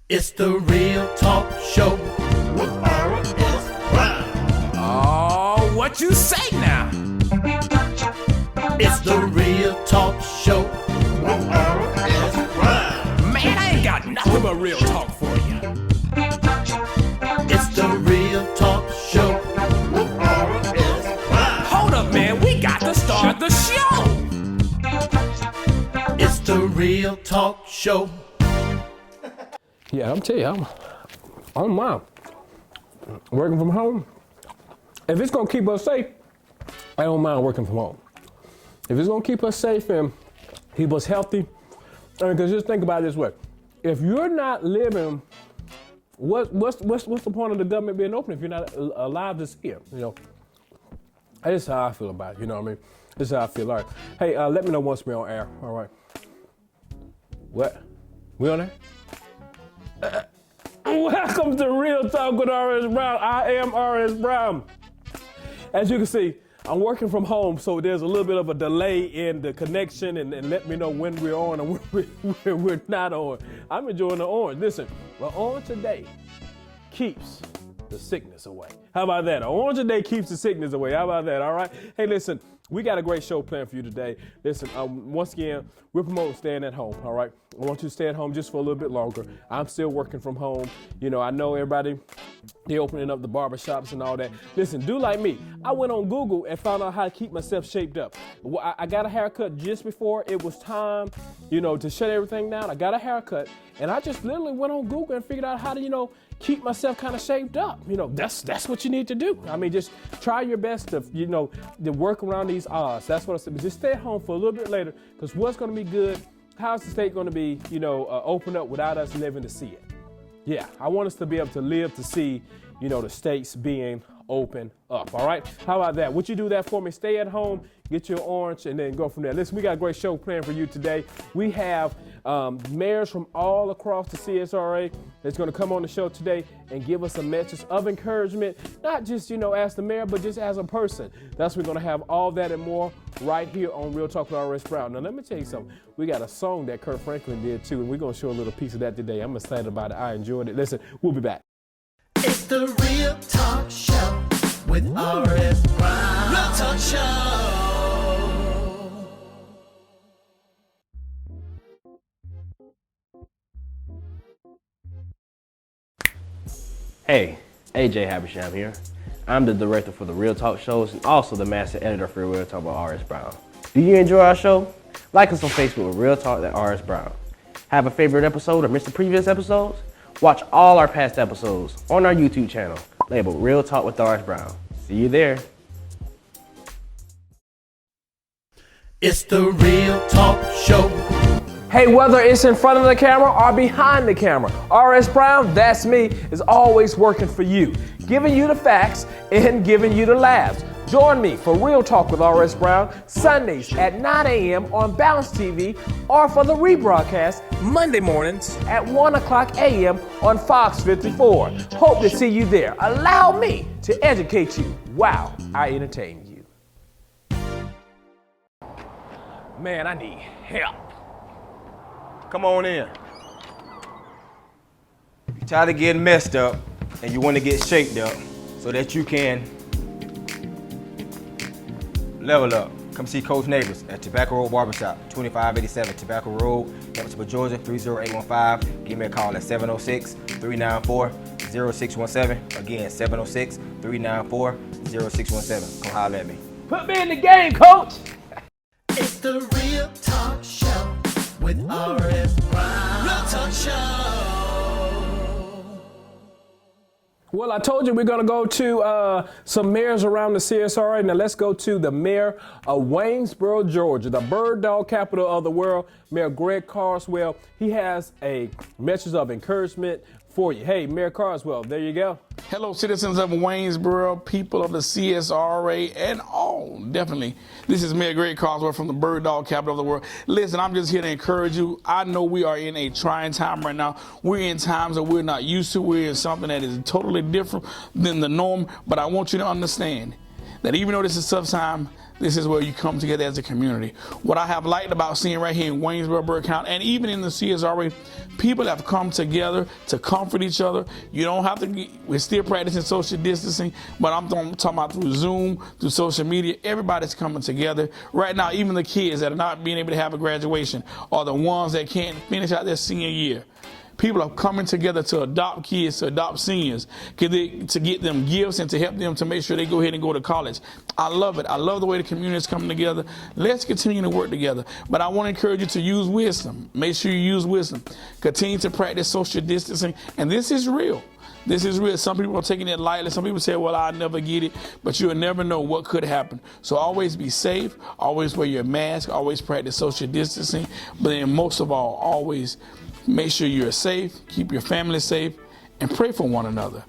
It's the Real Talk Show with R.S. Brown. Oh, what you say now? It's the Real Talk Show with R.S. Brown. Man, I ain't got nothing but real talk for you. It's the Real Talk Show with R.S. Brown. Hold up, man, we got to start the show. It's the Real Talk Show. Yeah, I'm telling you, I'm mine. Working from home. If it's gonna keep us safe, I don't mind working from home. If it's gonna keep us safe and keep us healthy, because just think about it this way: if you're not living, what's the point of the government being open if you're not alive to see it? You know, this is how I feel about it. You know what I mean? This is how I feel. All right. Hey, let me know once we're on air. All right. What? We on air? Welcome to Real Talk with R.S. Brown. I am R.S. Brown. As you can see, I'm working from home, so there's a little bit of a delay in the connection and let me know when we're on and when we're not on. I'm enjoying the orange. Listen, the orange today keeps the sickness away. How about that? The orange today keeps the sickness away. How about that? All right. Hey, listen, we got a great show planned for you today. Listen, once again, we're promoting staying at home. All right. I want you to stay at home just for a little bit longer. I'm still working from home. You know, I know everybody, they're opening up the barbershops and all that. Listen, do like me. I went on Google and found out how to keep myself shaped up. I got a haircut just before it was time, you know, to shut everything down. I got a haircut and I just literally went on Google and figured out how to, you know, keep myself kind of shaped up. You know, that's what you need to do. I mean, just try your best to, you know, to work around these odds. That's what I said. Just stay at home for a little bit later, because what's going to be good? How's the state going to be, you know, open up without us living to see it? Yeah, I want us to be able to live to see, you know, the states being open up. All right. How about that? Would you do that for me? Stay at home, get your orange, and then go from there. Listen, we got a great show planned for you today. We have mayors from all across the CSRA that's going to come on the show today and give us a message of encouragement, not just, you know, as the mayor, but just as a person. That's we're going to have all that and more right here on Real Talk with R.S. Brown. Now, let me tell you something. We got a song that Kirk Franklin did, too, and we're going to show a little piece of that today. I'm excited about it. I enjoyed it. Listen, we'll be back. It's the Real Talk Show with R.S. Brown. Real Talk Show. Hey, AJ Habersham here. I'm the director for the Real Talk shows and also the master editor for Real Talk by R.S. Brown. Do you enjoy our show? Like us on Facebook with Real Talk at R.S. Brown. Have a favorite episode or miss the previous episodes? Watch all our past episodes on our YouTube channel labeled Real Talk with R.S. Brown. See you there. It's the Real Talk Show. Hey, whether it's in front of the camera or behind the camera, R.S. Brown, that's me, is always working for you, giving you the facts and giving you the laughs. Join me for Real Talk with R.S. Brown, Sundays at 9 a.m. on Bounce TV, or for the rebroadcast Monday mornings at 1 o'clock a.m. on Fox 54. Hope to see you there. Allow me to educate you while I entertain you. Man, I need help. Come on in. You're tired of getting messed up and you want to get shaped up so that you can level up. Come see Coach Neighbors at Tobacco Road Barbershop, 2587 Tobacco Road, Evansville, Georgia, 30815. Give me a call at 706-394-0617. Again, 706-394-0617. Come holler at me. Put me in the game, coach. It's the Real Talk Show with R.S. Brown. Real Talk Show. Well, I told you we're going to go to some mayors around the CSRA. Now, let's go to the mayor of Waynesboro, Georgia, the bird dog capital of the world, Mayor Greg Carswell. He has a message of encouragement for you. Hey, Mayor Carswell, there you go. Hello, citizens of Waynesboro, people of the CSRA, and all, definitely. This is Mayor Greg Carswell from the bird dog capital of the world. Listen, I'm just here to encourage you. I know we are in a trying time right now. We're in times that we're not used to. We're in something that is totally different than the norm, but I want you to understand that even though this is tough time, this is where you come together as a community. What I have liked about seeing right here in Waynesboro, Bexar County, and even in the CSRA, people have come together to comfort each other. You don't have to, we're still practicing social distancing, but I'm talking about through Zoom, through social media, everybody's coming together. Right now, even the kids that are not being able to have a graduation are the ones that can't finish out their senior year. People are coming together to adopt kids, to adopt seniors, to get them gifts and to help them to make sure they go ahead and go to college. I love it. I love the way the community is coming together. Let's continue to work together. But I want to encourage you to use wisdom. Make sure you use wisdom. Continue to practice social distancing. And this is real. This is real. Some people are taking it lightly. Some people say, well, I'll never get it. But you'll never know what could happen. So always be safe. Always wear your mask. Always practice social distancing. But then most of all, always make sure you're safe, keep your family safe, and pray for one another.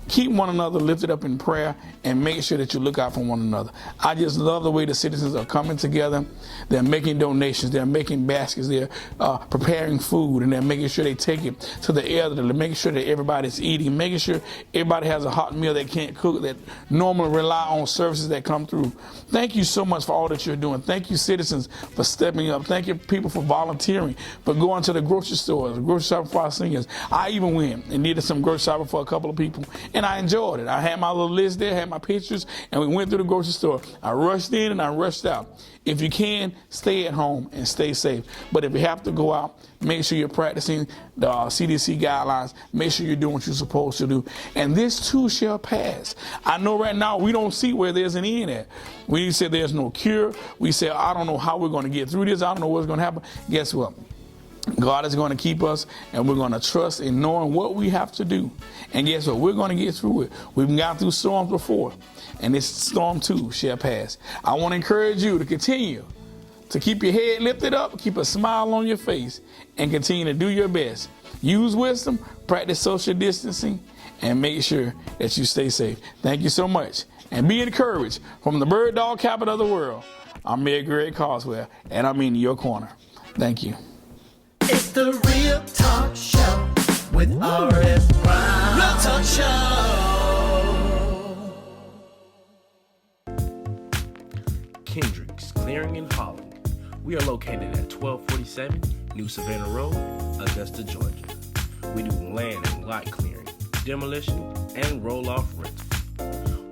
Keep one another lifted up in prayer and make sure that you look out for one another. I just love the way the citizens are coming together. They're making donations. They're making baskets. They're preparing food, and they're making sure they take it to the elderly, making sure that everybody's eating, making sure everybody has a hot meal they can't cook, that normally rely on services that come through. Thank you so much for all that you're doing. Thank you, citizens, for stepping up. Thank you, people, for volunteering, for going to the grocery stores, grocery shopping for our seniors. I even went and did some grocery shopping for a couple of people, and I enjoyed it. I had my little list there, had my pictures, and we went through the grocery store. I rushed in and I rushed out. If you can, stay at home and stay safe. But if you have to go out, make sure you're practicing the CDC guidelines. Make sure you're doing what you're supposed to do. And this too shall pass. I know right now we don't see where there's an end at. We say there's no cure. We say, I don't know how we're going to get through this. I don't know what's going to happen. Guess what? God is going to keep us, and we're going to trust in knowing what we have to do. And guess what? We're going to get through it. We've gone through storms before, and this storm too shall pass. I want to encourage you to continue to keep your head lifted up, keep a smile on your face, and continue to do your best. Use wisdom, practice social distancing, and make sure that you stay safe. Thank you so much. And be encouraged. From the bird dog capital of the world, I'm Mayor Greg Carswell, and I'm in your corner. Thank you. It's the Real Talk Show with R.S. Brown. Real Talk Show. Kendrick's Clearing in Holland. We are located at 1247 New Savannah Road, Augusta, Georgia. We do land and lot clearing, demolition, and roll-off rental.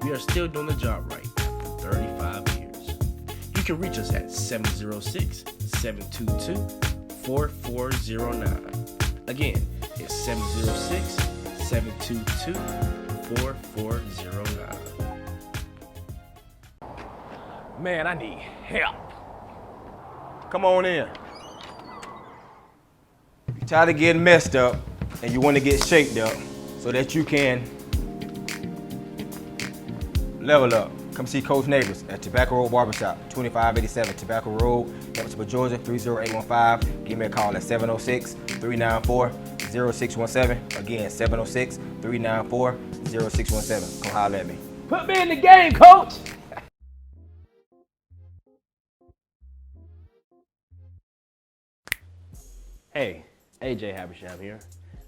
We are still doing the job right after 35 years. You can reach us at 706-722-4409. Again, it's 706-722-4409. Man, I need help. Come on in. You're tired of getting messed up and you want to get shaped up so that you can level up. Come see Coach Neighbors at Tobacco Road Barbershop, 2587 Tobacco Road, Evansville, Georgia, 30815. Give me a call at 706-394-0617. Again, 706-394-0617. Come holler at me. Put me in the game, coach. Hey, AJ Habersham here.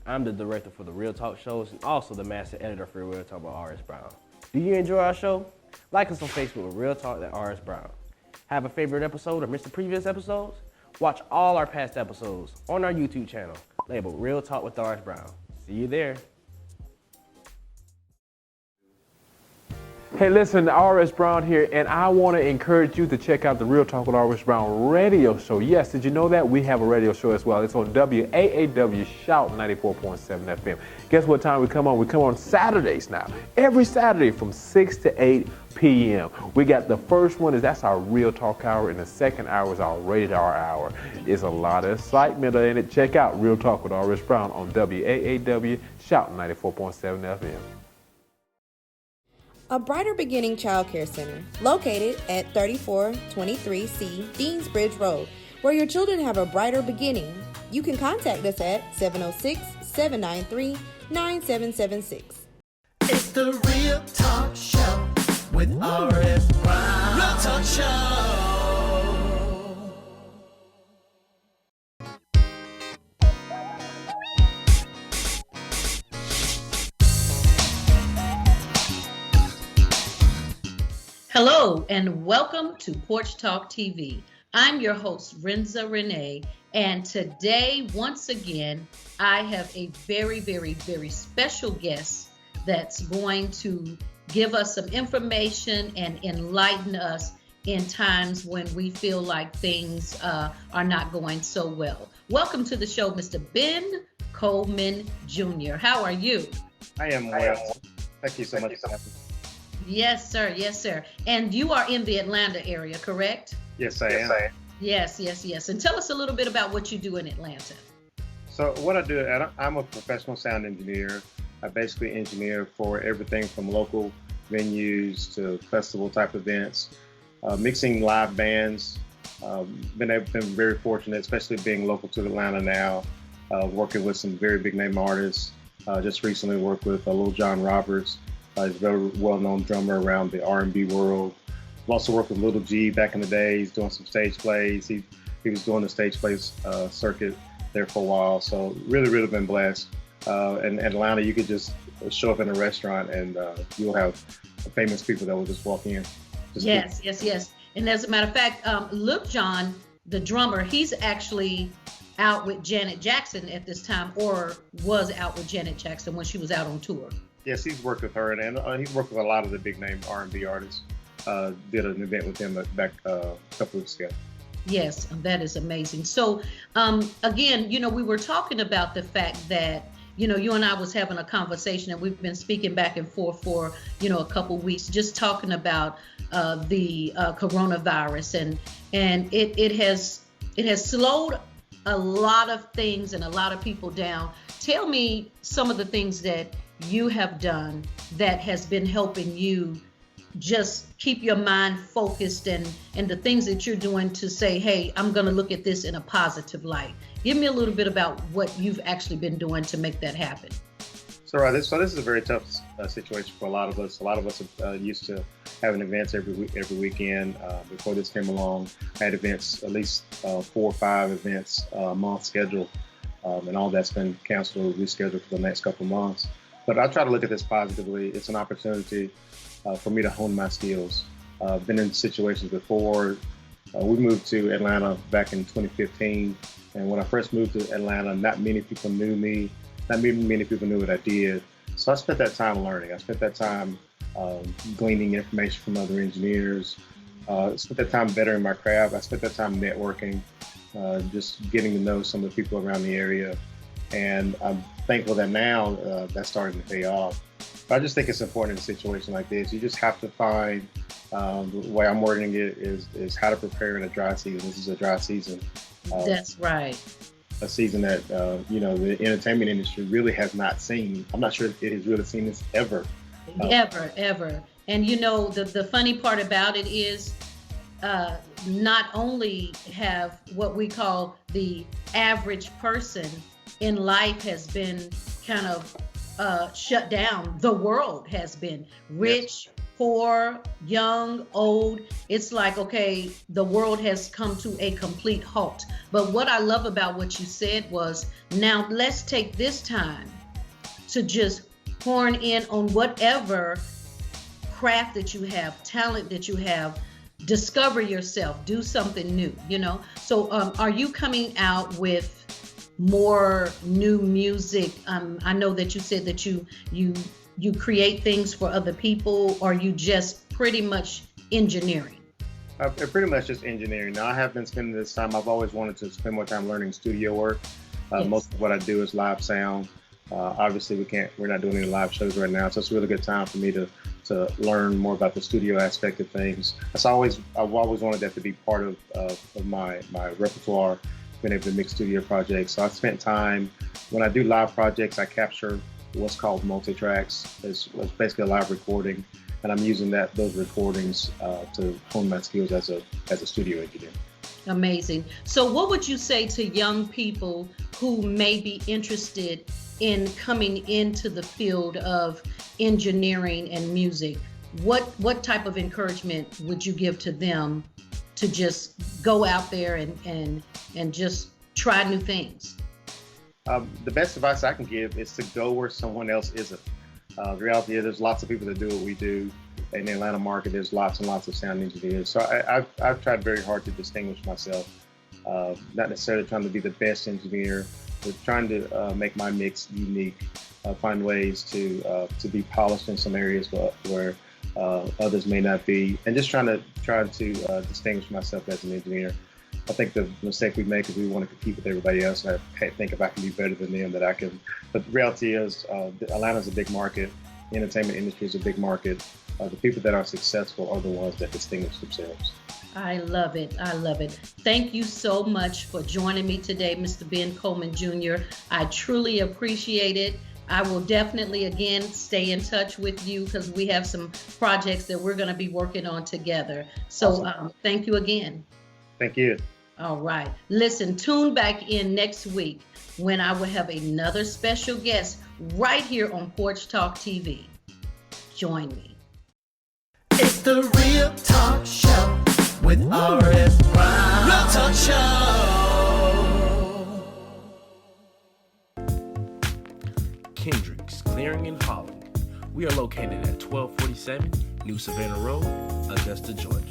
I'm the director for the Real Talk shows and also the master editor for Real Talk by R.S. Brown. Do you enjoy our show? Like us on Facebook with Real Talk at R.S. Brown. Have a favorite episode or missed the previous episodes? Watch all our past episodes on our YouTube channel labeled Real Talk with R.S. Brown. See you there. Hey, listen, R.S. Brown here, and I want to encourage you to check out the Real Talk with R.S. Brown radio show. Yes, did you know that? We have a radio show as well. It's on WAAW Shout 94.7 FM. Guess what time we come on? We come on Saturdays now. Every Saturday from 6 to 8 p.m. We got the first one, that's our Real Talk hour, and the second hour is our Rated R hour. It's a lot of excitement in it. Check out Real Talk with R.S. Brown on WAAW Shout 94.7 FM. A Brighter Beginning Child Care Center, located at 3423C Deansbridge Road, where your children have a brighter beginning. You can contact us at 706-793-9776. It's the Real Talk Show with R.S. Brown. Real Talk Show. Hello and welcome to Porch Talk TV. I'm your host, Renza Renee, and today, once again, I have a very, very, very special guest that's going to give us some information and enlighten us in times when we feel like things are not going so well. Welcome to the show, Mr. Ben Coleman Jr. How are you? I am well. Thank you so much. Yes, sir. Yes, sir. And you are in the Atlanta area, correct? Yes, I am. Yes. And tell us a little bit about what you do in Atlanta. So what I do, I'm a professional sound engineer. I basically engineer for everything from local venues to festival type events, mixing live bands. Been very fortunate, especially being local to Atlanta now, working with some very big name artists. Just recently worked with Lil John Roberts. He's a very well-known drummer around the R&B world. I've also worked with Little G back in the day. He's doing some stage plays. He was doing the stage plays circuit there for a while. So really been blessed. In Atlanta, you could just show up in a restaurant and you'll have famous people that will just walk in. Yes. And as a matter of fact, Lil John, the drummer, he's actually out with Janet Jackson at this time, or was out with Janet Jackson when she was out on tour. Yes, he's worked with her, and he's worked with a lot of the big name R&B artists. Did an event with him back a couple weeks ago. Yes, that is amazing. So again, we were talking about the fact that, you and I was having a conversation, and we've been speaking back and forth for, a couple weeks, just talking about the coronavirus, and it has slowed a lot of things and a lot of people down. Tell me some of the things that you have done that has been helping you just keep your mind focused, and the things that you're doing to say, hey, I'm going to look at this in a positive light. Give me a little bit about what you've actually been doing to make that happen. So this is a very tough situation for a lot of us. A lot of us are used to having events every weekend. Before this came along, I had events, at least 4 or 5 events a month scheduled, and all that's been canceled or rescheduled for the next couple of months. But I try to look at this positively. It's an opportunity for me to hone my skills. I've been in situations before. We moved to Atlanta back in 2015, and when I first moved to Atlanta, not many people knew me. Not many people knew what I did. So I spent that time learning. I spent that time gleaning information from other engineers. I spent that time bettering my craft. I spent that time networking, just getting to know some of the people around the area. And I'm thankful that now that's starting to pay off. But I just think it's important in a situation like this. You just have to find, the way I'm wording it is how to prepare in a dry season. This is a dry season. That's right. A season that, the entertainment industry really has not seen. I'm not sure it has really seen this ever. Ever. And the funny part about it is not only have what we call the average person in life has been kind of shut down. The world has been rich, poor, young, old. It's like, okay, the world has come to a complete halt. But what I love about what you said was, now let's take this time to just horn in on whatever craft that you have, talent that you have, discover yourself, do something new, So are you coming out with more new music? I know that you said that you create things for other people, or you just pretty much engineering? Pretty much just engineering. Now, I have been spending this time, I've always wanted to spend more time learning studio work. Most of what I do is live sound. Obviously, we're not doing any live shows right now, so it's a really good time for me to learn more about the studio aspect of things. I've always wanted that to be part of my repertoire, being able to mix studio projects. So I spent time, when I do live projects, I capture what's called multi-tracks. It's basically a live recording, and I'm using those recordings to hone my skills as a studio engineer. Amazing. So what would you say to young people who may be interested in coming into the field of engineering and music? What type of encouragement would you give to them to just go out there and just try new things? The best advice I can give is to go where someone else isn't. The reality is there's lots of people that do what we do. in the Atlanta market, there's lots and lots of sound engineers. So I've tried very hard to distinguish myself, not necessarily trying to be the best engineer, but trying to make my mix unique, find ways to be polished in some areas where others may not be, and just trying to distinguish myself as an engineer. I think the mistake we make is we want to compete with everybody else, and I think if I can be better than them, that I can. But the reality is, Atlanta's a big market. The entertainment industry is a big market. The people that are successful are the ones that distinguish themselves. I love it. I love it. Thank you so much for joining me today, Mr. Ben Coleman Jr. I truly appreciate it. I will definitely, again, stay in touch with you because we have some projects that we're going to be working on together. So Awesome. Thank you again. Thank you. All right. Listen, tune back in next week when I will have another special guest right here on Porch Talk TV. Join me. It's the Real Talk Show with R.S. Brown. Real Talk Show. Kendrick's Clearing in Holland. We are located at 1247 New Savannah Road, Augusta, Georgia.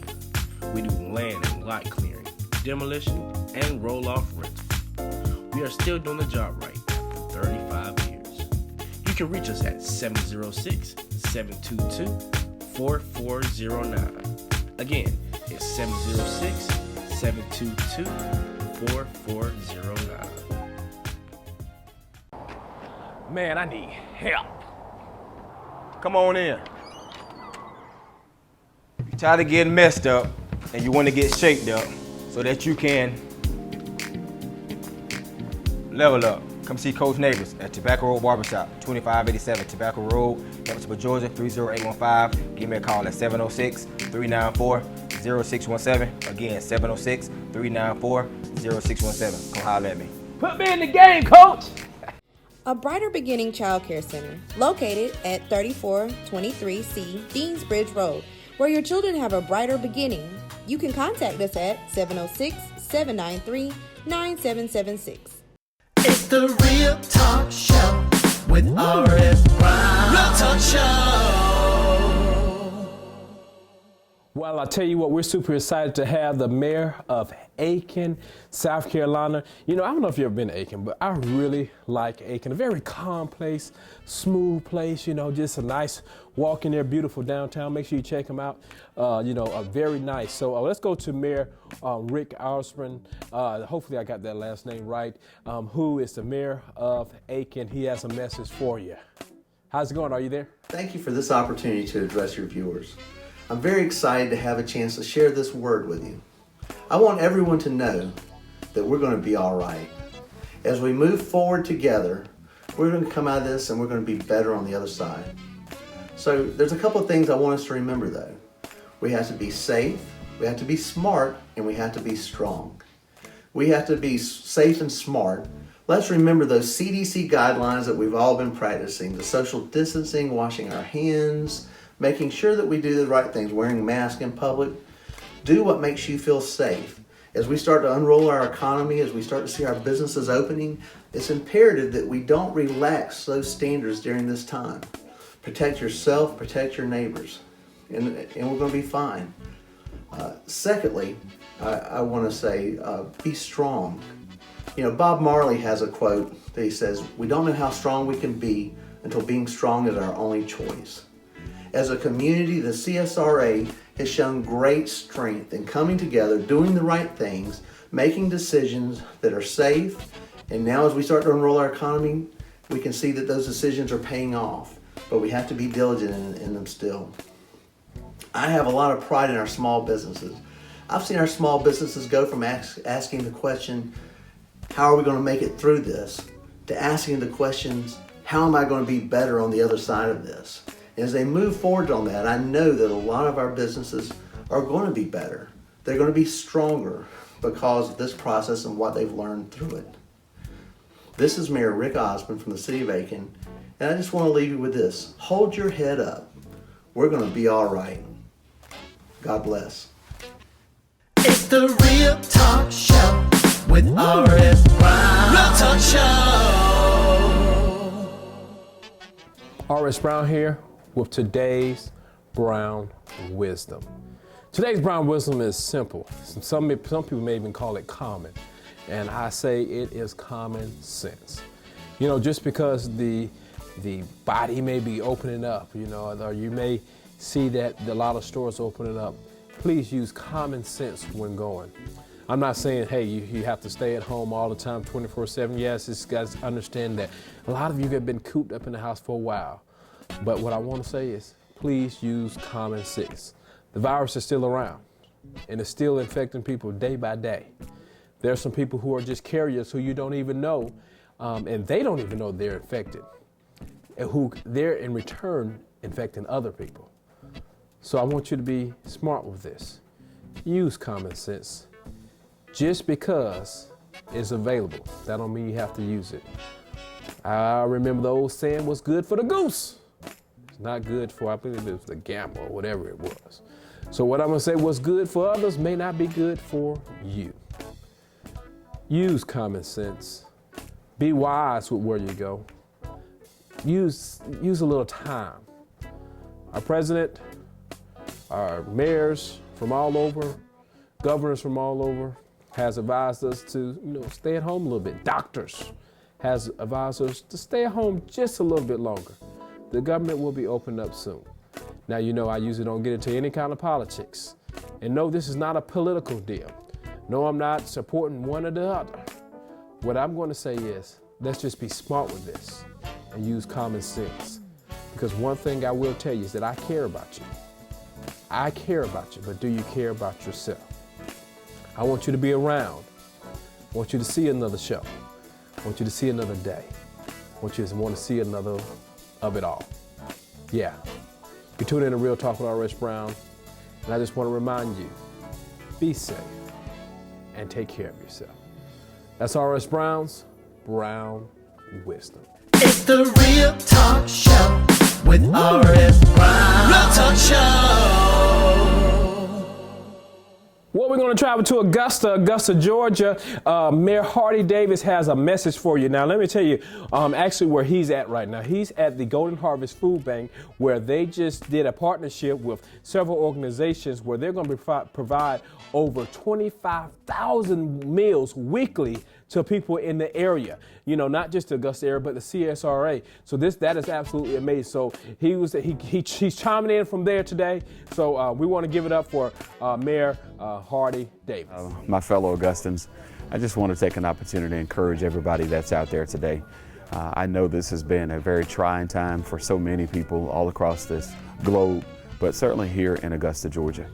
We do land and lot clearing, demolition, and roll-off rental. We are still doing the job right after 35 years. You can reach us at 706-722-4409. Again, it's 706-722-4409. Man, I need help. Come on in. You're tired of getting messed up and you want to get shaped up so that you can level up. Come see Coach Neighbors at Tobacco Road Barbershop, 2587 Tobacco Road, Evansville, Georgia, 30815. Give me a call at 706-394-0617. Again, 706-394-0617. Come holler at me. Put me in the game, coach. A Brighter Beginning Child Care Center, located at 3423C Deansbridge Road, where your children have a brighter beginning. You can contact us at 706-793-9776. It's the Real Talk Show with R.S. Brown. Real Talk Show. Well, I'll tell you what, we're super excited to have the mayor of Aiken, South Carolina. You know, I don't know if you've ever been to Aiken, but I really like Aiken. A very calm place, smooth place, you know, just a nice walk in there, beautiful downtown. Make sure you check them out. Very nice. So let's go to Mayor Rick Osborne. Hopefully I got that last name right. Who is the mayor of Aiken. He has a message for you. How's it going? Are you there? Thank you for this opportunity to address your viewers. I'm very excited to have a chance to share this word with you. I want everyone to know that we're going to be all right. As we move forward together, we're going to come out of this and we're going to be better on the other side. So there's a couple of things I want us to remember though. We have to be safe, we have to be smart, and we have to be strong. We have to be safe and smart. Let's remember those CDC guidelines that we've all been practicing, the social distancing, washing our hands, making sure that we do the right things, wearing masks in public. Do what makes you feel safe. As we start to unroll our economy, as we start to see our businesses opening, it's imperative that we don't relax those standards during this time. Protect yourself, protect your neighbors, and we're going to be fine. Secondly, I want to say, be strong. You know, Bob Marley has a quote that he says, "We don't know how strong we can be until being strong is our only choice." As a community, the CSRA has shown great strength in coming together, doing the right things, making decisions that are safe. And now as we start to unroll our economy, we can see that those decisions are paying off, but we have to be diligent in them still. I have a lot of pride in our small businesses. I've seen our small businesses go from asking the question, how are we going to make it through this, to asking the questions, how am I going to be better on the other side of this? As they move forward on that, I know that a lot of our businesses are going to be better. They're going to be stronger because of this process and what they've learned through it. This is Mayor Rick Osborne from the City of Aiken, and I just want to leave you with this. Hold your head up. We're going to be all right. God bless. It's the Real Talk Show with R.S. Brown. Real Talk Show. R.S. Brown here with today's Brown wisdom. Today's Brown wisdom is simple. Some people may even call it common. And I say it is common sense. You know, just because the body may be opening up, you know, or you may see that a lot of stores opening up, please use common sense when going. I'm not saying, hey, you have to stay at home all the time, 24/7. Yes, it's guys understand that a lot of you have been cooped up in the house for a while. But what I want to say is, please use common sense. The virus is still around, and it's still infecting people day by day. There are some people who are just carriers who you don't even know, and they don't even know they're infected, and who they're in return infecting other people. So I want you to be smart with this. Use common sense. Just because it's available, that don't mean you have to use it. I remember the old saying, what's good for the goose? It's not good for, I believe it was the gander or whatever it was. So what I'm gonna say, what's good for others may not be good for you. Use common sense. Be wise with where you go. Use a little time. Our president, our mayors from all over, governors from all over has advised us to, stay at home a little bit. Doctors has advised us to stay at home just a little bit longer. The government will be opened up soon. Now, I usually don't get into any kind of politics. And no, this is not a political deal. No, I'm not supporting one or the other. What I'm going to say is, let's just be smart with this and use common sense. Because one thing I will tell you is that I care about you. I care about you, but do you care about yourself? I want you to be around. I want you to see another show. I want you to see another day. I want you to want to see another of it all. Yeah. You tune in to Real Talk with R.S. Brown, and I just want to remind you, be safe and take care of yourself. That's R.S. Brown's Brown Wisdom. It's the Real Talk Show with R.S. Brown. Real Talk Show. Well, we're going to travel to Augusta, Georgia. Mayor Hardy Davis has a message for you. Now, let me tell you actually where he's at right now. He's at the Golden Harvest Food Bank, where they just did a partnership with several organizations where they're going to provide over 25,000 meals weekly to people in the area. Not just the Augusta area, but the CSRA. So that is absolutely amazing. So he's chiming in from there today. So we want to give it up for Mayor Hardy Davis. My fellow Augustans, I just want to take an opportunity to encourage everybody that's out there today. I know this has been a very trying time for so many people all across this globe, but certainly here in Augusta, Georgia.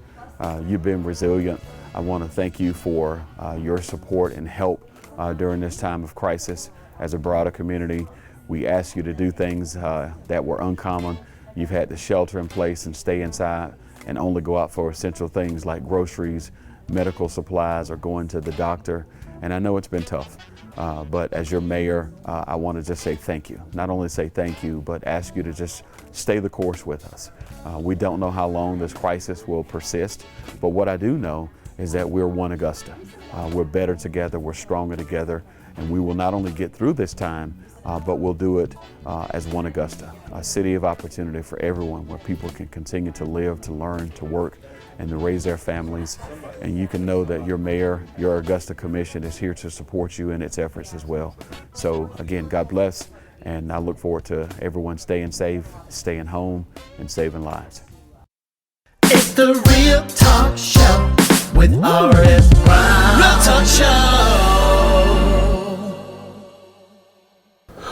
You've been resilient. I want to thank you for your support and help during this time of crisis. As a broader community, we ask you to do things that were uncommon. You've had to shelter in place and stay inside and only go out for essential things like groceries, medical supplies, or going to the doctor. And I know it's been tough, but as your mayor, I want to just say thank you. Not only say thank you, but ask you to just stay the course with us. We don't know how long this crisis will persist, but what I do know is that we're one Augusta. We're better together, we're stronger together, and we will not only get through this time, but we'll do it as one Augusta, a city of opportunity for everyone where people can continue to live, to learn, to work, and to raise their families. And you can know that your mayor, your Augusta Commission is here to support you in its efforts as well. So again, God bless, and I look forward to everyone staying safe, staying home, and saving lives. It's the Real Talk Show with R.S. Brown. Real Talk Show.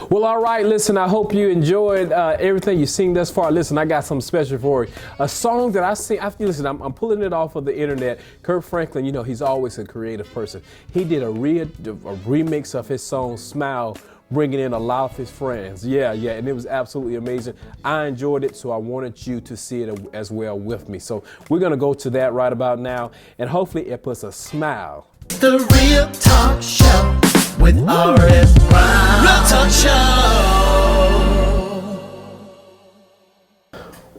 Well, all right, listen, I hope you enjoyed everything you've seen thus far. Listen, I got something special for you. A song that listen, I'm pulling it off of the internet. Kirk Franklin, he's always a creative person. He did a remix of his song, Smile, bringing in a lot of his friends. Yeah, and it was absolutely amazing. I enjoyed it, so I wanted you to see it as well with me. So we're going to go to that right about now, and hopefully it puts a smile. The Real Talk Show with R.S. Brown. Real Talk Show.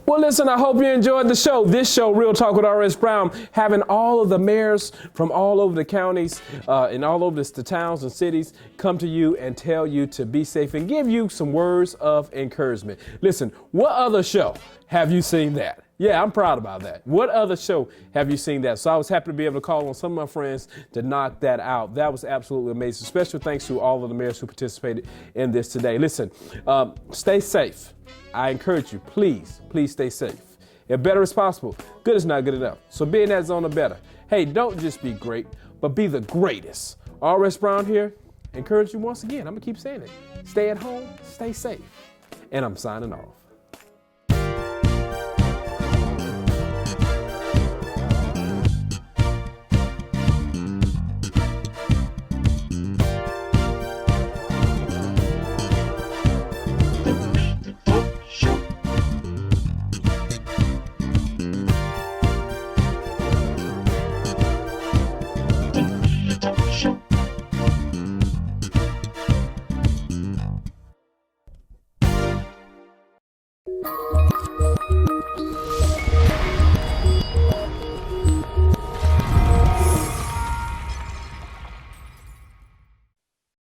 Well, listen, I hope you enjoyed the show. This show, Real Talk with R.S. Brown, having all of the mayors from all over the counties and all over the towns and cities come to you and tell you to be safe and give you some words of encouragement. Listen, what other show have you seen that? Yeah, I'm proud about that. What other show have you seen that? So I was happy to be able to call on some of my friends to knock that out. That was absolutely amazing. Special thanks to all of the mayors who participated in this today. Listen, stay safe. I encourage you, please stay safe. If better is possible, good is not good enough. So be in that zone of better. Hey, don't just be great, but be the greatest. R.S. Brown here, encourage you once again. I'm going to keep saying it. Stay at home, stay safe. And I'm signing off.